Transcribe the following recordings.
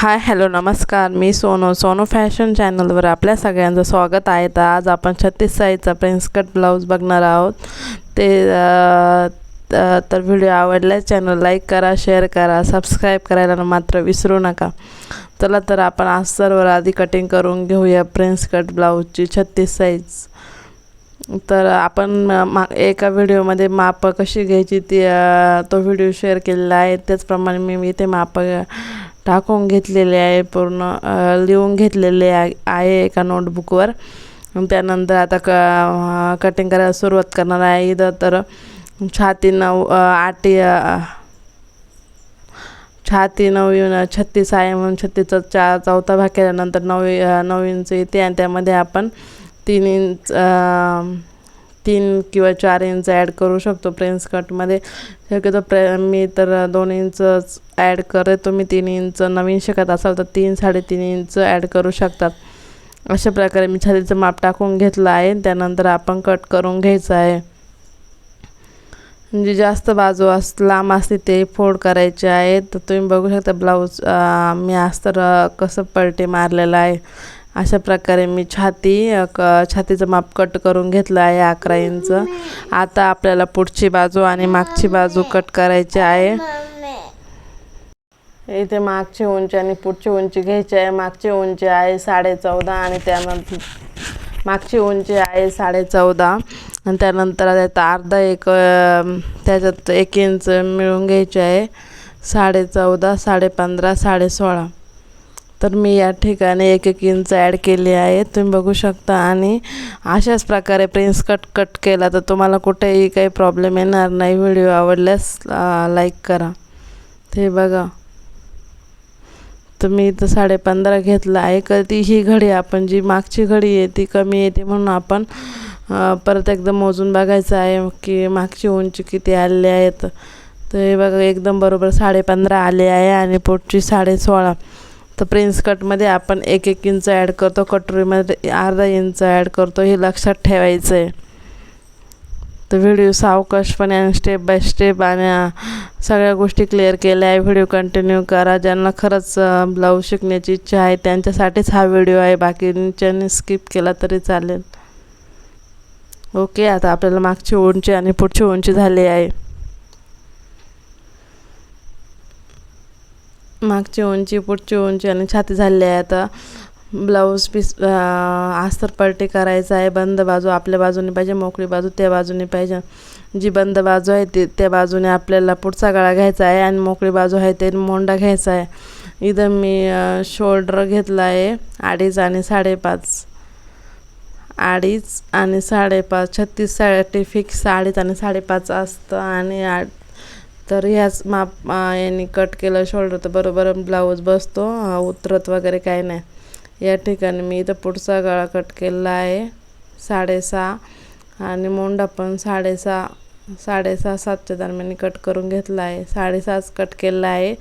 Hi hello नमस्कार, मी Sonu fashion चॅनलवर आपल्या सगळ्यांचं स्वागत आहे. तर आज आपण 36 साईजचा प्रिन्स कट ब्लाऊज बघणार आहोत. तर व्हिडिओ आवडल्यास चॅनल लाईक करा, शेअर करा, सबस्क्राईब करायला मात्र विसरू नका. चला तर आपण आज सर्व आधी कटिंग करून घेऊया प्रिन्स कट ब्लाऊजची 36 साईज. तर आपण एका व्हिडिओमध्ये माप कशी घ्यायची तो व्हिडिओ शेअर केलेला आहे. त्याचप्रमाणे मी इथे माप टाकून घेतलेले आहे, पूर्ण लिहून घेतलेले आहे एका नोटबुकवर. त्यानंतर आता कटिंग करायला सुरुवात करणार आहे. इथं तर छाती 9 36 आहे म्हणून 36चा चौथा भाग केल्यानंतर 9 इंच येते आणि त्यामध्ये आपण 3 किंवा 4 इंच ॲड करू शकतो. प्रिन्स कटमध्ये शक्यतो मी तर 2 इंच ॲड करते. तुम्ही 3 इंच नवीन शिकत असाल तर 3-3.5 इंच ॲड करू शकतात. अशा प्रकारे मी छातीचं माप टाकून घेतलं आहे. त्यानंतर आपण कट करून घ्यायचं आहे. म्हणजे जास्त बाजू लांब असते ते फोल्ड करायचे आहे. तर तुम्ही बघू शकता ब्लाऊज मी अस्तर कसं पलटी मारलेलं आहे. अशा प्रकारे मी छातीचं माप कट करून घेतलं आहे 11 इंच. आता आपल्याला पुढची बाजू आणि मागची बाजू कट करायची आहे. इथे मागची उंची आणि पुढची उंची घ्यायची आहे. मागची उंची आहे 14.5 आणि त्यानंतर मागची उंची आहे 14.5 आणि त्यानंतर त्याच्यात 1 इंच मिळून घ्यायचे आहे. 14.5, 15.5, 16.5. तर मी या ठिकाणी 1 इंच ॲड केली आहे, तुम्ही बघू शकता. आणि अशाच प्रकारे प्रिन्स कट केला तर तुम्हाला कुठेही काही प्रॉब्लेम येणार नाही. व्हिडिओ आवडल्यास लाईक करा. ते बघा, तर मी इथं 15.5 घेतला आहे. कधी ही घडी आपण जी मागची घडी आहे ती कमी येते म्हणून आपण परत एकदम मोजून बघायचं आहे की मागची उंची किती आलेली आहेत. तर हे बघा एकदम बरोबर 15.5 आले आहे आणि पुढची 16.5. तर प्रिन्स कटमध्ये आपण 1 इंच ॲड करतो, कटोरीमध्ये अर्धा इंच ॲड करतो, हे लक्षात ठेवायचं आहे. तर व्हिडिओ सावकाशपणे आणि स्टेप बाय स्टेप आणि सगळ्या गोष्टी क्लिअर केल्या आहे. व्हिडिओ कंटिन्यू करा. ज्यांना खरंच ब्लाऊज शिकण्याची इच्छा आहे त्यांच्यासाठीच हा व्हिडिओ आहे, बाकीच्यांनी स्किप केला तरी चालेल. ओके, आता आपल्याला मागची उंची आणि पुढची उंची झाली आहे. मागची उंची, पुढची उंची आणि छाती झाली आहे. आता ब्लाऊज पीस अस्तर पलटी करायचं आहे. बंद बाजू आपल्या बाजूने पाहिजे, मोकळी बाजू त्या बाजूने पाहिजे. जी बंद बाजू आहे त्या बाजूने आपल्याला पुढचा गळा घ्यायचा आहे आणि मोकळी बाजू आहे ते मोंडा घ्यायचा आहे. इथं मी शोल्डर घेतला आहे 2.5 आणि 5.5. 2.5 आणि 5.5. 36 साठी फिक्स 2.5 आणि 5.5 असतं. आणि तर ह्याच माप यांनी कट केलं शोल्डर तर बरोबर ब्लाऊज बसतो, उतरत वगैरे काही नाही. या ठिकाणी मी इथं पुढचा गळा कट केला आहे 6.5 आणि मोंडा पण 6.5-7च्या दरम्यान कट करून घेतला आहे. 6.5 कट केला आहे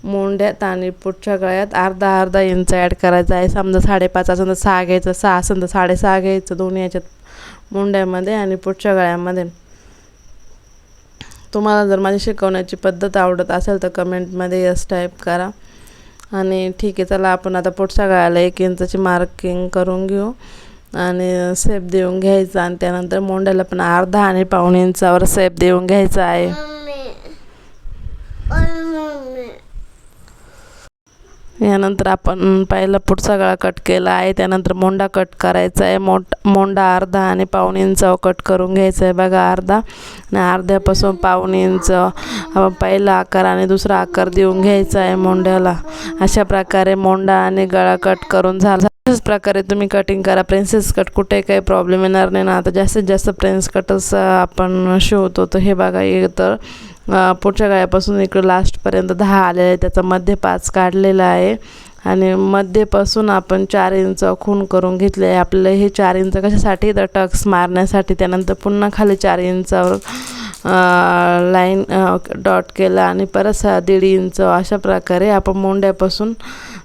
मोंड्यात आणि पुढच्या गळ्यात अर्धा इंच ॲड करायचा आहे. समजा 5.5 असेल तर 6 घ्यायचं, 6 असेल तर 6.5 घ्यायचं, दोन्ही याच्यात मोंड्यामध्ये आणि पुढच्या गळ्यामध्ये. तुम्हाला जर माझी शिकवण्याची पद्धत आवडत असेल तर कमेंटमध्ये यस टाईप करा. आणि ठीक आहे, चला आपण आता पुढच्या गळ्याला 1 इंचाची मार्किंग करून घेऊ आणि सेप देऊन घ्यायचा. आणि त्यानंतर मोंड्याला पण अर्धा आणि 1.25 इंचावर सेप देऊन घ्यायचा आहे. यानंतर आपण पहिला पुढचा गळा कट केला आहे. त्यानंतर मोंडा कट करायचा आहे. मोंडा अर्धा आणि 1.25 इंचावर कट करून घ्यायचा आहे. बघा, अर्धा आणि अर्ध्यापासून 1.25 इंच आपण पहिला आकार आणि दुसरा आकार देऊन घ्यायचा आहे मोंड्याला. अशा प्रकारे मोंडा आणि गळा कट करून झाला. अशाच प्रकारे तुम्ही कटिंग करा. प्रिन्सेस कट कुठे काही प्रॉब्लेम येणार नाही ना. आता जास्तीत जास्त प्रिन्स कटच आपण शिवतो. तर हे बघा, तर पुढच्या गळ्यापासून इकडे लास्टपर्यंत 10 आलेले आहे. त्याचा मध्ये 5 काढलेला आहे आणि मध्येपासून आपण 4 इंच खूण करून घेतले आहे. आपल्याला हे 4 इंच कशासाठी, तर टक्स मारण्यासाठी. त्यानंतर पुन्हा खाली 4 इंचावर लाईन डॉट केला आणि परत 1.5 इंच. अशा प्रकारे आपण मोंड्यापासून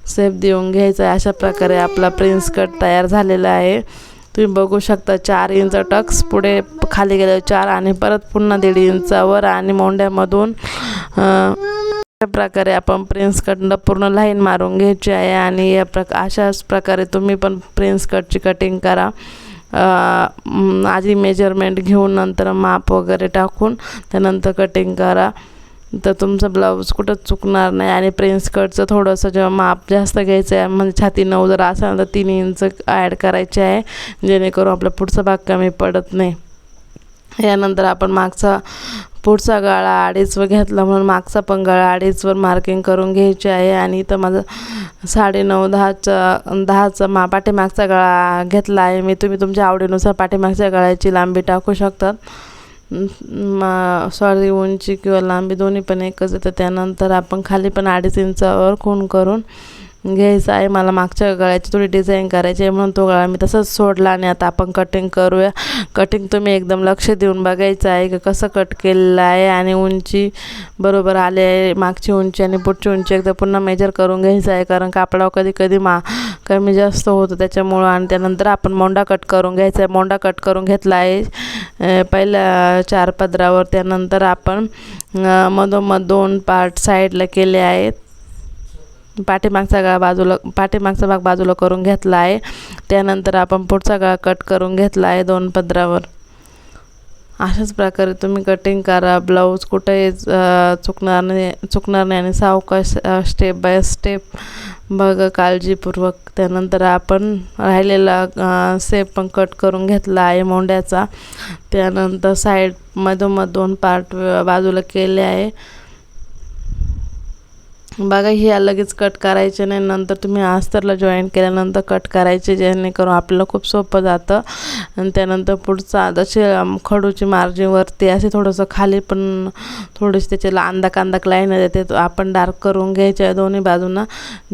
सेप देऊन घ्यायचा आहे. अशा प्रकारे आपला प्रिन्स कट तयार झालेला आहे. तुम्ही बघू शकता 4 इंच टक्स पुढे खाली गेले 4 आणि परत पुन्हा 1.5 इंचावर आणि मोंड्यामधून प्रकारे आपण प्रिन्स कटनं पूर्ण लाईन मारून घ्यायची आहे आणि अशाच प्रकारे तुम्ही पण प्रिन्स कटची कटिंग करा. आधी मेजरमेंट घेऊन नंतर माप वगैरे टाकून त्यानंतर कटिंग करा, तर तुमचं ब्लाऊज कुठं चुकणार नाही. आणि प्रिन्स कटचं थोडंसं जेव्हा माप जास्त घ्यायचं आहे, म्हणजे छाती 9 जर असेल तर 3 इंच ॲड करायचे आहे, जेणेकरून आपला पुढचा भाग कमी पडत नाही. यानंतर आपण पुढचा गळा 2.5 घेतला म्हणून मागचा पण गळा 2.5 मार्किंग करून घ्यायची आहे. आणि इथं माझं 9.5 10चा पाठीमागचा गळा घेतला आहे मी. तुम्ही तुमच्या आवडीनुसार पाठीमागच्या गळ्याची लांबी टाकू शकतात. सॉरी, उंची किंवा लांबी दोन्ही पण एकच येतं. त्यानंतर आपण खाली पण 2.5 इंचावर खूण करून घ्यायचं आहे. मला मागच्या गळ्याची थोडी डिझाईन करायची आहे म्हणून तो गळा मी तसंच सोडला. आणि आता आपण कटिंग करूया. कटिंग तुम्ही एकदम लक्ष देऊन बघायचं आहे की कसं कट केलेलं आहे आणि उंची बरोबर आली आहे. मागची उंची आणि पुढची उंची एकदा पुन्हा मेजर करून घ्यायचं आहे, कारण कापडावर कधी कधी कमी जास्त होतं त्याच्यामुळं. आणि त्यानंतर आपण मोंडा कट करून घ्यायचा आहे. मोंडा कट करून घेतला आहे पहिल्या 4 पदरावर. त्यानंतर आपण मधोमध 2 पार्ट साईडला केले आहेत. पाठीमागचा भाग बाजूला करून घेतला आहे. त्यानंतर आपण पुढचा गळा कट करून घेतला आहे 2 पदरावर. अशाच प्रकारे तुम्ही कटिंग करा. ब्लाऊज कुठेही चुकणार नाही आणि सावकाश स्टेप बाय स्टेप बघा काळजीपूर्वक. त्यानंतर आपण राहिलेला सेप पण कट करून घेतला आहे मोंड्याचा. त्यानंतर साईड मधोमध 2 पार्ट बाजूला केले आहे. बघा, हे लगेच कट करायचे नाही, नंतर तुम्ही अस्तरला जॉईन केल्यानंतर कट करायचे, जेणेकरून आपल्याला खूप सोपं जातं. आणि त्यानंतर पुढचा जसे खडूची मार्जिनवरती असे थोडंसं खाली पण थोडीशी त्याच्याला अंदाक लाईन येते, आपण डार्क करून घ्यायचे आहे दोन्ही बाजूंना,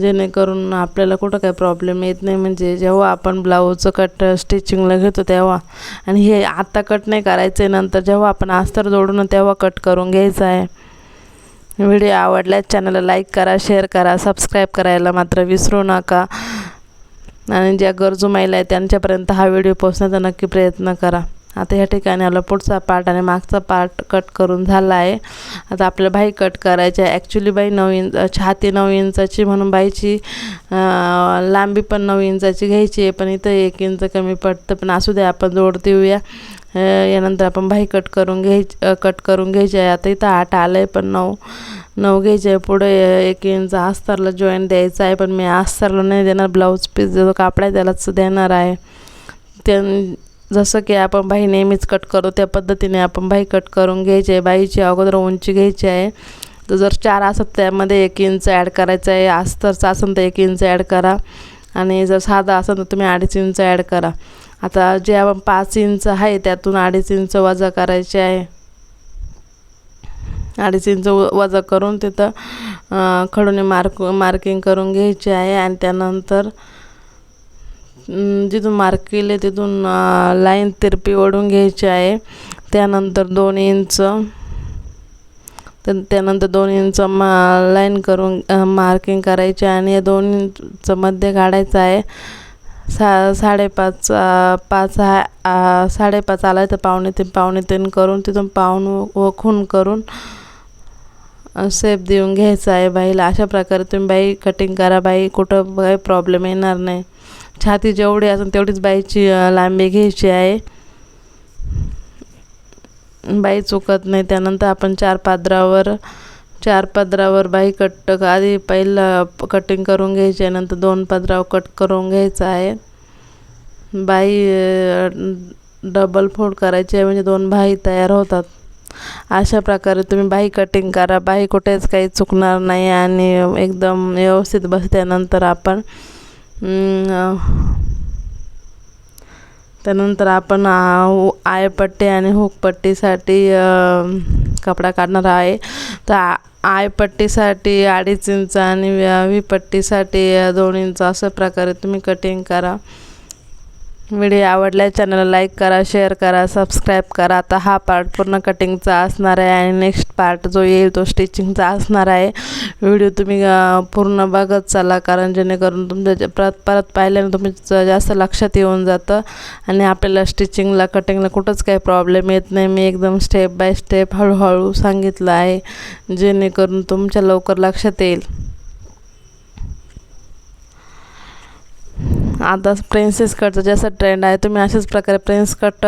जेणेकरून आपल्याला कुठं काही प्रॉब्लेम येत नाही. म्हणजे जेव्हा आपण ब्लाऊजचं कट स्टिचिंगला घेतो तेव्हा. आणि हे आता कट नाही करायचं आहे, नंतर जेव्हा आपण अस्तर जोडून तेव्हा कट करून घ्यायचं आहे. व्हिडिओ आवडल्यास चॅनलला लाईक करा, शेअर करा, सबस्क्राईब करायला मात्र विसरू नका. आणि ज्या गरजू महिला आहेत त्यांच्यापर्यंत हा व्हिडिओ पोहोचण्याचा नक्की प्रयत्न करा. आता या ठिकाणी आपला पुढचा पार्ट आणि मागचा पार्ट कट करून झाला आहे. आता आपल्याला बाही कट करायची आहे. ॲक्च्युली बाई 9 इंच, छाती 9 इंचाची म्हणून बाईची लांबी पण 9 इंचाची घ्यायची आहे, पण इथं 1 इंच कमी पडतं, पण असू द्या आपण जोड देऊया. यानंतर आपण बाही कट करून घ्यायची आहे. आता इथं 8 आलं आहे, पण 9 घ्यायचे आहे. पुढे 1 इंच अस्तरला जॉईन द्यायचा आहे, पण मी अस्तरला नाही देणार, ब्लाऊज पीस जो कापड आहे त्यालाच देणार आहे. जसं की आपण बाही नेहमीच कट करू त्या पद्धतीने आपण बाही कट करून घ्यायची आहे. बाहीची अगोदर उंची घ्यायची आहे. तर जर 4 असत त्यामध्ये 1 इंच ॲड करायचं आहे. अस्तरचं असेल तर 1 इंच ॲड करा, आणि जर साधा असेल तर तुम्ही 2.5 इंच ॲड करा. आता जे आपण 5 इंच आहे त्यातून 2.5 इंच वजा करायचे आहे. 2.5 इंच वजा करून तिथं खडूने मार्किंग करून घ्यायचे आहे. आणि त्यानंतर जिथून मार्क केले तिथून लाईन तिरपी ओढून घ्यायची आहे. त्यानंतर 2 इंच त्यानंतर 2 इंच लाईन करून मार्किंग करायचे आणि 2 इंच मध्ये काढायचं आहे. 5.5 आला तर 2.5 करून तिथून पाऊण व खूण करून शेप देऊन घ्यायचा आहे बाईला. अशा प्रकारे तुम्ही बाई कटिंग करा. बाई कुठं काही प्रॉब्लेम येणार नाही. छाती जेवढी असेल तेवढीच बाईची लांबी घ्यायची आहे, बाई चुकत नाही. त्यानंतर आपण 4 पदरावर बाई आधी पहिलं कटिंग करून घ्यायची आहे, नंतर 2 पदरावर कट करून घ्यायचं आहे. बाई डबल फोल्ड करायची आहे, म्हणजे 2 बाही तयार होतात. अशा प्रकारे तुम्ही बाही कटिंग करा. बाही कुठेच काही चुकणार नाही आणि एकदम व्यवस्थित बसल्यानंतर आपण त्यानंतर आपण आयपट्टी आणि हुकपट्टीसाठी कपडा काढणार आहे. तर आयपट्टीसाठी 2.5 इंच आणि व्हीपट्टीसाठी 2 इंच अशा प्रकारे तुम्ही कटिंग करा. व्हिडिओ आवडल्यास चॅनलला लाईक करा, शेअर करा, सबस्क्राईब करा. आता हा पार्ट पूर्ण कटिंगचा असणार आहे आणि नेक्स्ट पार्ट जो येईल तो स्टिचिंगचा असणार आहे. व्हिडिओ तुम्ही पूर्ण बघत चला, कारण जेणेकरून तुमच्या परत पाहिल्याने तुमचं जास्त लक्षात येऊन जातं आणि आपल्याला स्टिचिंगला कटिंगला कुठंच काही प्रॉब्लेम येत नाही. मी एकदम स्टेप बाय स्टेप हळूहळू सांगितलं आहे, जेणेकरून तुमच्या लवकर लक्षात येईल. आता प्रिन्सेस कटचा जास्त ट्रेंड आहे. तुम्ही अशाच प्रकारे प्रिन्स कट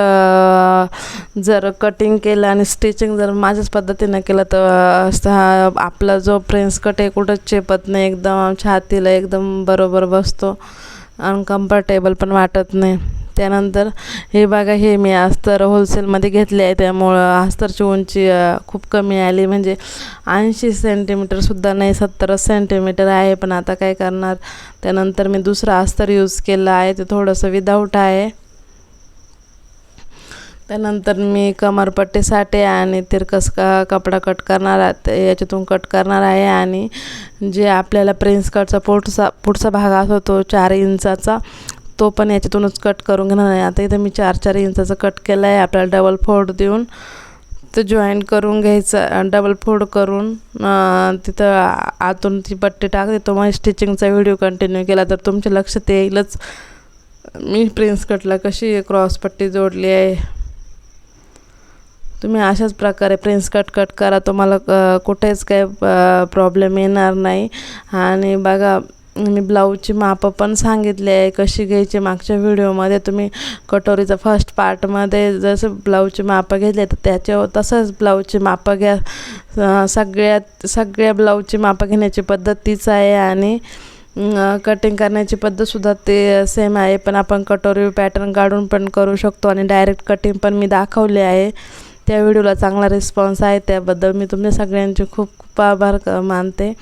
जर कटिंग केलं आणि स्टिचिंग जर माझ्याच पद्धतीनं केलं तर आपला जो प्रिन्स कट आहे कुठंच चेपत नाही, एकदम छातीला एकदम बरोबर बसतो आणि कम्फर्टेबल पण वाटत नाही. त्यानंतर हे बघा, हे मी अस्तर होलसेलमध्ये घेतले आहे, त्यामुळं अस्तरची उंची खूप कमी आली, म्हणजे 80 सेंटीमीटरसुद्धा नाही, 70 सेंटीमीटर आहे. पण आता काय करणार, त्यानंतर मी दुसरा अस्तर यूज केलं आहे, ते थोडंसं विदाऊट आहे. त्यानंतर मी कमरपट्टीसाठी आणि तिरकस कपडा कट करणार आहे, याच्यातून कट करणार आहे. आणि जे आपल्याला प्रिन्स कटचा पुढचा भाग असतो तो 4 इंचाचा, तो पण याच्यातूनच कट करून घेणार आहे. आता इथं मी 4 इंचाचा कट केला आहे. आपल्याला डबल फोल्ड देऊन ते जॉईंट करून घ्यायचं, डबल फोल्ड करून तिथं आतून ती पट्टी टाकते. तो मग स्टिचिंगचा व्हिडिओ कंटिन्यू केला तर तुमच्या लक्षात येईलच मी प्रिन्स कटला कशी क्रॉस पट्टी जोडली आहे. तुम्ही अशाच प्रकारे प्रिन्स कट करा, तुम्हाला कुठेच काही प्रॉब्लेम येणार नाही. आणि बघा, मी ब्लाऊजची मापं पण सांगितले आहे कशी घ्यायची. मागच्या व्हिडिओमध्ये तुम्ही कटोरीचा फर्स्ट पार्टमध्ये जसं ब्लाऊजची मापं घेतले तर त्याच्यावर तसंच ब्लाऊजची मापं घ्या. सगळ्या ब्लाऊजची मापं घेण्याची पद्धत तीच आहे आणि कटिंग करण्याची पद्धतसुद्धा ते सेम आहे. पण आपण कटोरी पॅटर्न काढून पण करू शकतो आणि डायरेक्ट कटिंग पण मी दाखवले आहे. त्या व्हिडिओला चांगला रिस्पॉन्स आहे, त्याबद्दल मी तुमच्या सगळ्यांचे खूप खूप आभार मानते.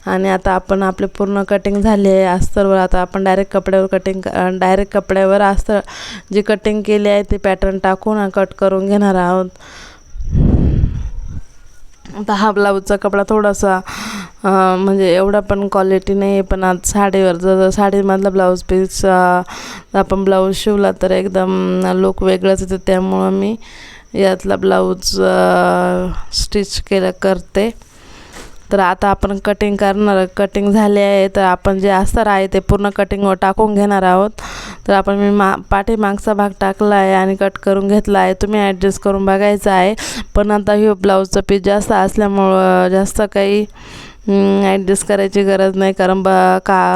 आणि आता आपण आपले पूर्ण कटिंग झाली आहे अस्तरवर. आता आपण डायरेक्ट कपड्यावर अस्तर जी कटिंग केली आहे ते पॅटर्न टाकून कट करून घेणार आहोत. आता हा ब्लाऊजचा कपडा थोडासा म्हणजे एवढा पण क्वालिटी नाही आहे, पण आता साडीवर जर साडीमधला ब्लाऊज पीस आपण ब्लाऊज शिवला तर एकदम लुक वेगळंच येतं, त्यामुळं मी यातला ब्लाऊज स्टिच करते. तर आता आपण कटिंग झाले आहे, तर आपण जे अस्तर आहे ते पूर्ण कटिंगवर टाकून घेणार आहोत. तर आपण मी पाठीमागचा भाग टाकला आहे आणि कट करून घेतला आहे. तुम्ही ॲडजस्ट करून बघायचं आहे. पण आता हे ब्लाऊजचं पीस जास्त असल्यामुळं जास्त काही ॲडजस्ट करायची गरज नाही, कारण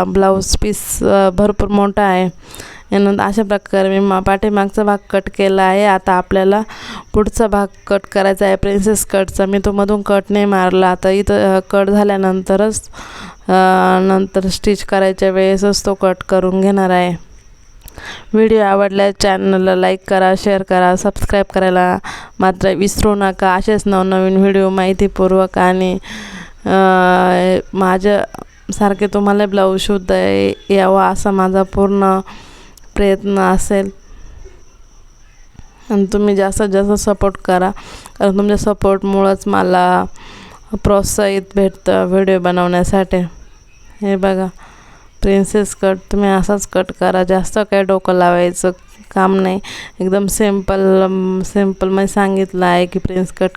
ब्लाऊज पीस भरपूर मोठा आहे. यानंतर अशा प्रकारे मी पाठीमागचा भाग कट केला आहे. आता आपल्याला पुढचा भाग कट करायचा आहे प्रिन्सेस कटचा. मी तो मधून कट नाही मारला. आता इथं कट झाल्यानंतरच नंतर स्टिच करायच्या वेळेसच तो कट करून घेणार आहे. व्हिडिओ आवडल्यास चॅनलला लाईक करा, शेअर करा, सबस्क्राईब करायला मात्र विसरू नका. असेच नवनवीन व्हिडिओ माहितीपूर्वक आणि माझ्यासारखे तुम्हाला ब्लाऊज शिवता यावा असा माझा पूर्ण प्रयत्न असेल. आणि तुम्ही जास्तीत जास्त सपोर्ट करा, कारण तुमच्या सपोर्टमुळंच मला प्रोत्साहित भेटतं व्हिडिओ बनवण्यासाठी. हे बघा, प्रिन्सेस कट तुम्ही असाच कट करा, जास्त काही डोकं लावायचं काम नाही. एकदम सिम्पल मी सांगितलं आहे की प्रिन्स कट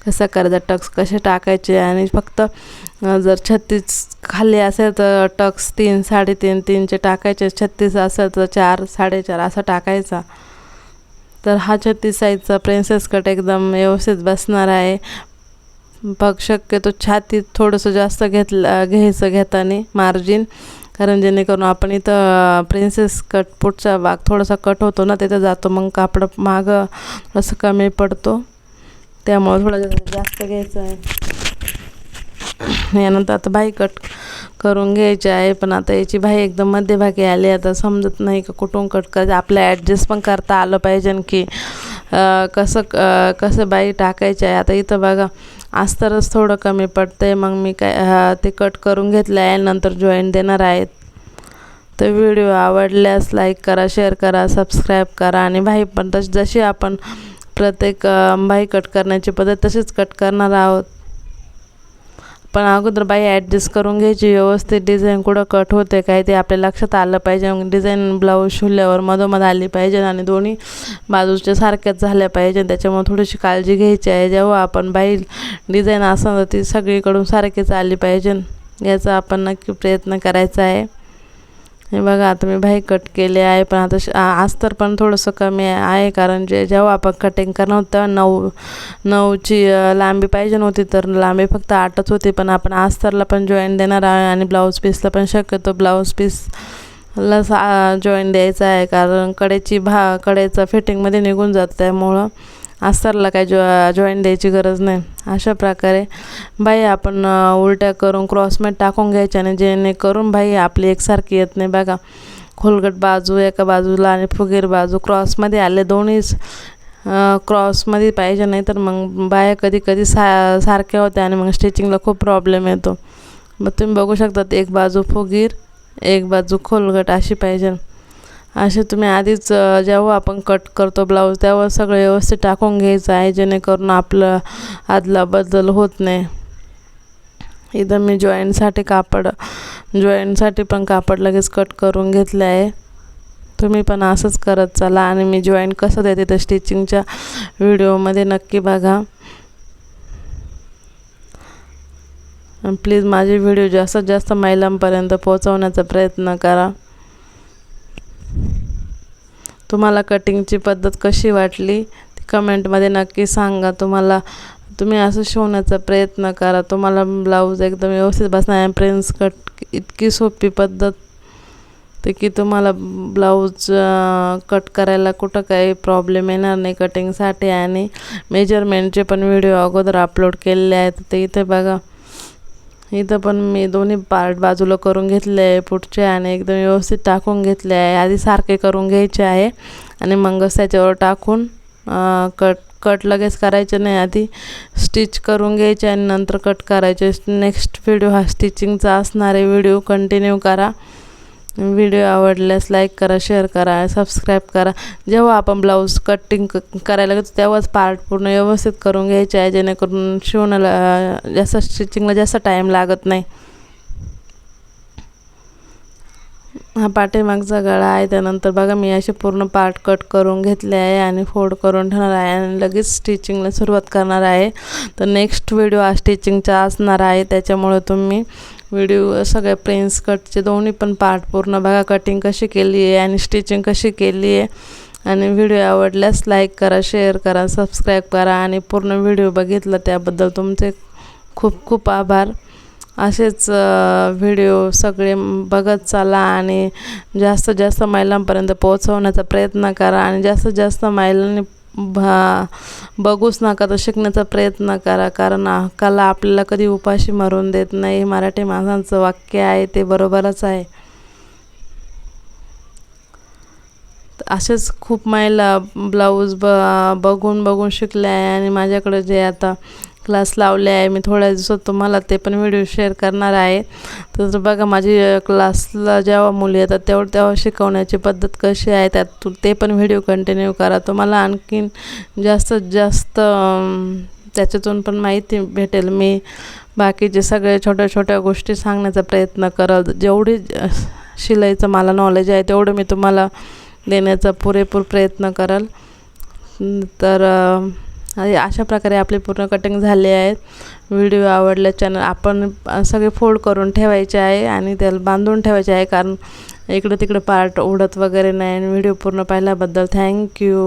कसा करायचा, टक्स कसे टाकायचे. आणि फक्त जर 36 खाली असेल तर टक्स 3, 3.5, 3चे टाकायचे. 36 असेल तर 4, 4.5 असा टाकायचा. तर हा 36 साईजचा प्रिन्सेस कट एकदम व्यवस्थित बसणार आहे. शक्यतो छातीत थोडंसं जास्त घ्यायचं घेताना मार्जिन, कारण जेणेकरून आपण इथं प्रिन्सेस कट पुढचा भाग थोडासा कट होतो ना, तिथं जातो, मग कापड मागं थोडंसं कमी पडतो, त्यामुळे थोडं जास्त घ्यायचं आहे. यानंतर आता बाही कट करून घ्यायची आहे. पण आता याची बाही एकदम मध्यभागी आली, आता समजत नाही का कुठून कट करायचं. आपल्या ॲडजस्ट पण करता आलं पाहिजे की कसं बाही टाकायची आहे. आता इथं बघा अस्तरच थोडं कमी पडतंय, मग मी ते कट करून घेतलं आहे, नंतर जॉईंट देणार आहेत. तर व्हिडिओ आवडल्यास लाईक करा, शेअर करा, सबस्क्राईब करा. आणि बाही पण जशी आपण प्रत्येक बाही कट करण्याची पद्धत तशीच कट करणार आहोत. पण अगोदर बाई ॲडजस्ट करून घ्यायची व्यवस्थित, डिझाईन कुठं कट होते काय ते आपल्या लक्षात आलं पाहिजे. डिझाईन ब्लाऊज शिवल्यावर मधोमध आली पाहिजे आणि दोन्ही बाजूच्या सारख्याच झाल्या पाहिजे. त्याच्यामुळे थोडीशी काळजी घ्यायची आहे. जेव्हा आपण बाई डिझाईन असं ती सगळीकडून सारखीच आली पाहिजे, याचा आपण नक्की प्रयत्न करायचा आहे. हे बघा आता मी बाही कट केले आहे, पण आता अस्तर पण थोडंसं कमी आहे, कारण जेव्हा आपण कटिंग करणार होतं तेव्हा 9ची लांबी पाहिजे नव्हती, तर लांबी फक्त 8च होती. पण आपण अस्तरला पण जॉईन देणार आहे आणि ब्लाऊज पीसला पण शक्यतो ब्लाऊज पीसला जॉईन द्यायचा आहे, कारण कडेचा फिटिंगमध्ये निघून जातं, त्यामुळं अस्तरला काही जॉईन द्यायची गरज नाही. अशा प्रकारे बाई आपण उलट्या करून क्रॉसमेट टाकून घ्यायच्या आणि जेणेकरून बाई आपली एकसारखी येत नाही. बघा खोलगट बाजू एका बाजूला आणि फुगीर बाजू क्रॉसमध्ये आले, दोन्हीच क्रॉसमध्ये पाहिजे, नाही तर मग बाया कधी कधी सारख्या होत्या आणि मग स्टिचिंगला खूप प्रॉब्लेम येतो. मग तुम्ही बघू शकता एक बाजू फुगीर एक बाजू खोलगट अशी पाहिजे. असे तुम्ही आधीच जेव्हा आपण कट करतो ब्लाऊज तेव्हा सगळं व्यवस्थित टाकून घ्यायचं आहे, जेणेकरून आपलं आदला बदल होत नाही. इथं मी जॉईंटसाठी पण कापड लगेच कट करून घेतलं आहे. तुम्ही पण असंच करत चला आणि मी जॉईंट कसं देते तर स्टिचिंगच्या व्हिडिओमध्ये नक्की बघा. प्लीज माझे व्हिडिओ जास्तीत जास्त महिलांपर्यंत पोहोचवण्याचा प्रयत्न करा. तुम्हाला कटिंगची पद्धत कशी वाटली ती कमेंटमध्ये नक्की सांगा. तुम्ही असं शिवण्याचा प्रयत्न करा, तुम्हाला ब्लाऊज एकदम व्यवस्थित बसणार आहे. प्रिन्स कट इतकी सोपी पद्धत ते की तुम्हाला ब्लाऊज कट करायला कुठं काही प्रॉब्लेम येणार नाही कटिंगसाठी. आणि मेजरमेंटचे पण व्हिडिओ अगोदर अपलोड केलेले आहेत, ते इथे बघा. इथं पण मी दोन्ही पार्ट बाजूला करून घेतले आहे पुढचे आणि एकदम व्यवस्थित टाकून घेतले आहे. आधी सारखे करून घ्यायचे आहे आणि मग त्याच्यावर टाकून कट लगेच करायचे नाही, आधी स्टिच करून घ्यायचे आणि नंतर कट करायचे. नेक्स्ट व्हिडिओ हा स्टिचिंगचा असणार आहे, व्हिडिओ कंटिन्यू करा. व्हिडिओ आवडल्यास लाईक करा, शेअर करा, सबस्क्राईब करा. जेव्हा आपण ब्लाऊज कटिंग करायला घेतो तेव्हाच पार्ट पूर्ण व्यवस्थित करून घ्यायचे आहे, जेणेकरून शिवण्याला स्टिचिंगला जास्त टाईम लागत नाही. हा पाठीमागचा गळा आहे. त्यानंतर बघा मी असे पूर्ण पार्ट कट करून घेतले आहे आणि फोल्ड करून ठेवणार आहे आणि लगेच स्टिचिंगला सुरुवात करणार आहे. तर नेक्स्ट व्हिडिओ हा स्टिचिंगचा असणार आहे, त्याच्यामुळे तुम्ही व्हिडिओ सगळे प्रिन्स कटचे दोन्ही पण पार्ट पूर्ण बघा, कटिंग कशी केली आहे आणि स्टिचिंग कशी केली आहे. आणि व्हिडिओ आवडल्यास लाईक करा, शेअर करा, सबस्क्राईब करा आणि पूर्ण व्हिडिओ बघितला त्याबद्दल तुमचे खूप खूप आभार. असेच व्हिडिओ सगळे बघत चला आणि जास्तीत जास्त महिलांपर्यंत पोहोचवण्याचा प्रयत्न करा आणि जास्तीत जास्त महिलांनी बघूच नका तर शिकण्याचा प्रयत्न करा, कारण कला आपल्याला कधी उपाशी मरून देत नाही. मराठी माणसांचं वाक्य आहे, ते बरोबरच आहे. असेच खूप महिला ब्लाऊज बघून शिकल्या आहे आणि माझ्याकडे जे आता क्लास लावले आहे मी थोड्या दिवसात तुम्हाला ते पण व्हिडिओ शेअर करणार आहे. तर बघा माझी क्लासला जेव्हा मुली येतात तेव्हा शिकवण्याची पद्धत कशी आहे त्यात ते पण व्हिडिओ कंटिन्यू करा. तुम्हाला आणखीन जास्तीत जास्त त्याच्यातून पण माहिती भेटेल. मी बाकीचे सगळे छोट्या गोष्टी सांगण्याचा प्रयत्न करल. जेवढी शिलाईचं मला नॉलेज आहे तेवढं मी तुम्हाला देण्याचा पुरेपूर प्रयत्न करल. तर अशा प्रकारे आपली पूर्ण कटिंग झाली आहे. व्हिडिओ आवडला चॅनल आपण सगळे फोल्ड करून ठेवायचे आहे आणि त्याला बांधून ठेवायचे आहे, कारण इकडं तिकडं पार्ट उडत वगैरे नाही. आणि व्हिडिओ पूर्ण पाहिल्याबद्दल थँक्यू.